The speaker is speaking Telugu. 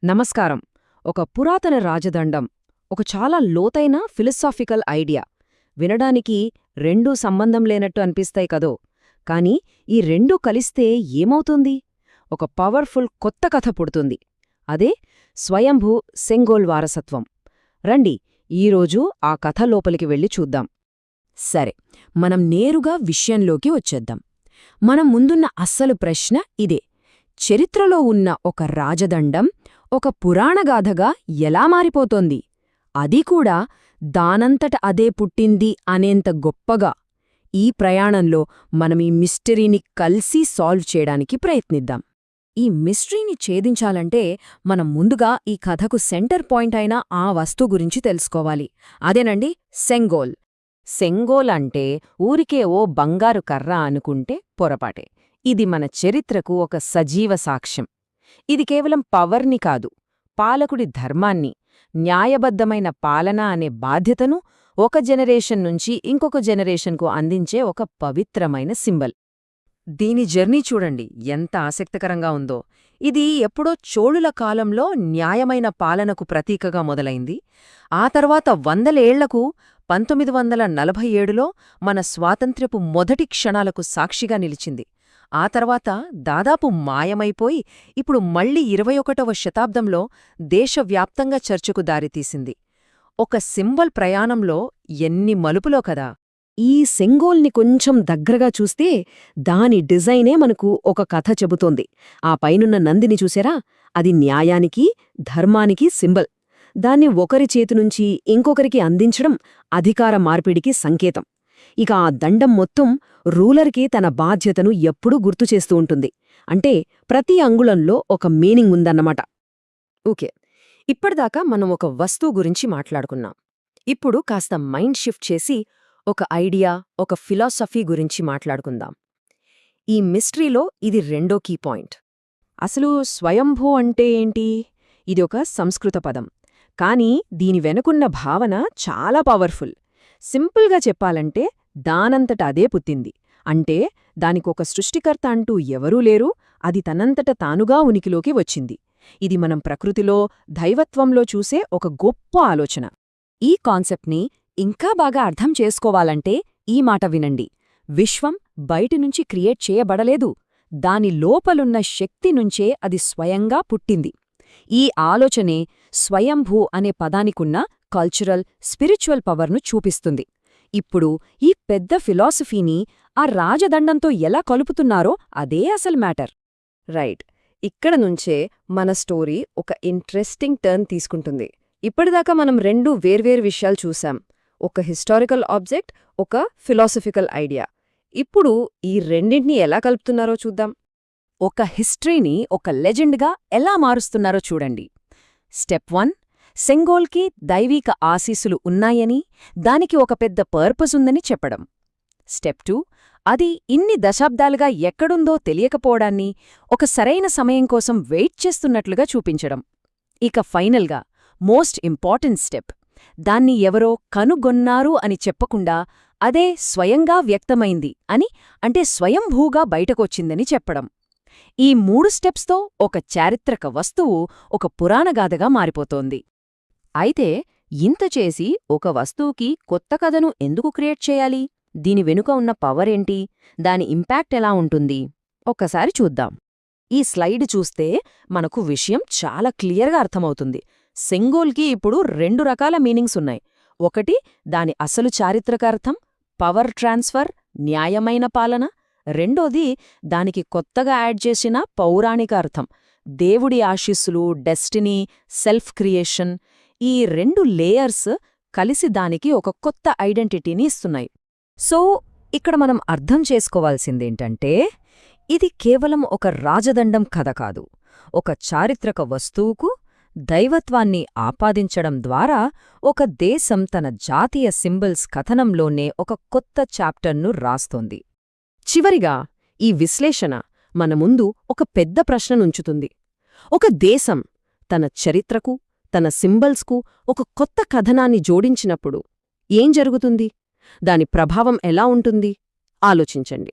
నమస్కారం. ఒక పురాతన రాజదండం, ఒక చాలా లోతైన ఫిలసాఫికల్ ఐడియా. వినడానికి రెండూ సంబంధం లేనట్టు అనిపిస్తాయి కదో, కాని ఈ రెండూ కలిస్తే ఏమవుతుంది? ఒక పవర్ఫుల్ కొత్త కథ పుడుతుంది. అదే స్వయంభూ సెంగోల్ వారసత్వం. రండి, ఈరోజు ఆ కథ లోపలికి వెళ్ళి చూద్దాం. సరే, మనం నేరుగా విషయంలోకి వచ్చేద్దాం. మనం ముందున్న అస్సలు ప్రశ్న ఇదే: చరిత్రలో ఉన్న ఒక రాజదండం ఒక పురాణగాథగా ఎలా మారిపోతోంది? అది కూడా దానంతట అదే పుట్టింది అనేంత గొప్పగా. ఈ ప్రయాణంలో మనం ఈ మిస్టరీని కలిసి సాల్వ్ చేయడానికి ప్రయత్నిద్దాం. ఈ మిస్టరీని ఛేదించాలంటే మనం ముందుగా ఈ కథకు సెంటర్ పాయింట్ అయిన ఆ వస్తువు గురించి తెలుసుకోవాలి. అదేనండి, సెంగోల్. సెంగోల్ అంటే ఊరికే ఓ బంగారు కర్ర అనుకుంటే పొరపాటే. ఇది మన చరిత్రకు ఒక సజీవ సాక్ష్యం. ఇది కేవలం పవర్ని కాదు, పాలకుడి ధర్మాన్ని, న్యాయబద్ధమైన పాలన అనే బాధ్యతను ఒక జనరేషన్ నుంచి ఇంకొక జనరేషన్కు అందించే ఒక పవిత్రమైన సింబల్. దీని జర్నీ చూడండి ఎంత ఆసక్తికరంగా ఉందో. ఇది ఎప్పుడో చోళుల కాలంలో న్యాయమైన పాలనకు ప్రతీకగా మొదలైంది. ఆ తర్వాత 100 ఏళ్లకు 1947లో మన స్వాతంత్ర్యపు మొదటి క్షణాలకు సాక్షిగా నిలిచింది. ఆ తర్వాత దాదాపు మాయమైపోయి ఇప్పుడు మళ్లీ 21వ శతాబ్దంలో దేశవ్యాప్తంగా చర్చకు దారితీసింది. ఒక సింబల్ ప్రయాణంలో ఎన్ని మలుపులో కదా! ఈ సెంగోల్ని కొంచెం దగ్గరగా చూస్తే దాని డిజైనే మనకు ఒక కథ చెబుతోంది. ఆ పైనున్న నందిని చూసారా? అది న్యాయానికి, ధర్మానికి సింబల్. దాన్ని ఒకరి చేతినుంచి ఇంకొకరికి అందించడం అధికార మార్పిడికి సంకేతం. ఇక ఆ దండం మొత్తం రూలర్కి తన బాధ్యతను ఎప్పుడూ గుర్తుచేస్తూ ఉంటుంది. అంటే ప్రతి అంగుళంలో ఒక మీనింగ్ ఉందన్నమాట. ఓకే, ఇప్పటిదాకా మనం ఒక వస్తువు గురించి మాట్లాడుకున్నాం. ఇప్పుడు కాస్త మైండ్ షిఫ్ట్ చేసి ఒక ఐడియా, ఒక ఫిలాసఫీ గురించి మాట్లాడుకుందాం. ఈ మిస్టరీలో ఇది రెండో కీ పాయింట్. అసలు స్వయంభూ అంటే ఏంటి? ఇది ఒక సంస్కృత పదం, కానీ దీని వెనుకున్న భావన చాలా పవర్ఫుల్. సింపుల్గా చెప్పాలంటే దానంతట అదే పుట్టింది. అంటే దానికొక సృష్టికర్త అంటూ ఎవరూ లేరు, అది తనంతట తానుగా ఉనికిలోకి వచ్చింది. ఇది మనం ప్రకృతిలో, దైవత్వంలో చూసే ఒక గొప్ప ఆలోచన. ఈ కాన్సెప్ట్ని ఇంకా బాగా అర్థం చేసుకోవాలంటే ఈ మాట వినండి: విశ్వం బయటినుంచి క్రియేట్ చేయబడలేదు, దాని లోపలున్న శక్తి నుంచే అది స్వయంగా పుట్టింది. ఈ ఆలోచనే స్వయంభూ అనే పదానికున్న కల్చరల్, స్పిరిచువల్ పవర్ను చూపిస్తుంది. ఇప్పుడు ఈ పెద్ద ఫిలాసఫీని ఆ రాజదండంతో ఎలా కలుపుతున్నారో అదే అసలు మ్యాటర్. రైట్, ఇక్కడ నుంచే మన స్టోరీ ఒక ఇంట్రెస్టింగ్ టర్న్ తీసుకుంటుంది. ఇప్పటిదాకా మనం రెండు వేర్వేరు విషయాలు చూశాం: ఒక హిస్టారికల్ ఆబ్జెక్ట్, ఒక ఫిలాసఫికల్ ఐడియా. ఇప్పుడు ఈ రెండింటినీ ఎలా కలుపుతున్నారో చూద్దాం. ఒక హిస్టరీని ఒక లెజెండ్గా ఎలా మారుస్తున్నారో చూడండి. స్టెప్ 1: సెంగోల్కి దైవీక ఆశీస్సులు ఉన్నాయని, దానికి ఒక పెద్ద పర్పస్ ఉందని చెప్పడం. స్టెప్ 2: అది ఇన్ని దశాబ్దాలుగా ఎక్కడుందో తెలియకపోవడాన్ని, ఒక సరైన సమయం కోసం వెయిట్ చేస్తున్నట్లుగా చూపించడం. ఇక ఫైనల్గా మోస్ట్ ఇంపార్టెంట్ స్టెప్: దాన్ని ఎవరో కనుగొన్నారు అని చెప్పకుండా అదే స్వయంగా వ్యక్తమైంది అని, అంటే స్వయంభూగా బయటకొచ్చిందని చెప్పడం. ఈ 3 స్టెప్స్తో ఒక చారిత్రక వస్తువు ఒక పురాణగాథగా మారిపోతోంది. అయితే ఇంత చేసి ఒక వస్తువుకి కొత్త కథను ఎందుకు క్రియేట్ చేయాలి? దీని వెనుక ఉన్న పవర్ ఏంటి? దాని ఇంపాక్ట్ ఎలా ఉంటుంది? ఒక్కసారి చూద్దాం. ఈ స్లైడ్ చూస్తే మనకు విషయం చాలా క్లియర్గా అర్థమవుతుంది. సెంగోల్కి ఇప్పుడు 2 రకాల మీనింగ్స్ ఉన్నాయి. ఒకటి దాని అసలు చారిత్రక అర్థం, పవర్ ట్రాన్స్ఫర్, న్యాయమైన పాలన. రెండోది దానికి కొత్తగా యాడ్ చేసిన పౌరాణిక అర్థం, దేవుడి ఆశీస్సులు, డెస్టినీ, సెల్ఫ్ క్రియేషన్. ఈ 2 లేయర్స్ కలిసి దానికి ఒక కొత్త ఐడెంటిటీని ఇస్తున్నాయి. సో ఇక్కడ మనం అర్థం చేసుకోవాల్సిందేంటంటే, ఇది కేవలం ఒక రాజదండం కథ కాదు, ఒక చారిత్రక వస్తువుకు దైవత్వాన్ని ఆపాదించడం ద్వారా ఒక దేశం తన జాతీయ సింబల్స్ కథనంలోనే ఒక కొత్త చాప్టర్ను రాస్తోంది. చివరిగా ఈ విశ్లేషణ మన ముందు ఒక పెద్ద ప్రశ్ననుంచుతుంది. ఒక దేశం తన చరిత్రకు, తన సింబల్స్కు ఒక కొత్త కథనాన్ని జోడించినప్పుడు ఏం జరుగుతుంది? దాని ప్రభావం ఎలా ఉంటుంది? ఆలోచించండి.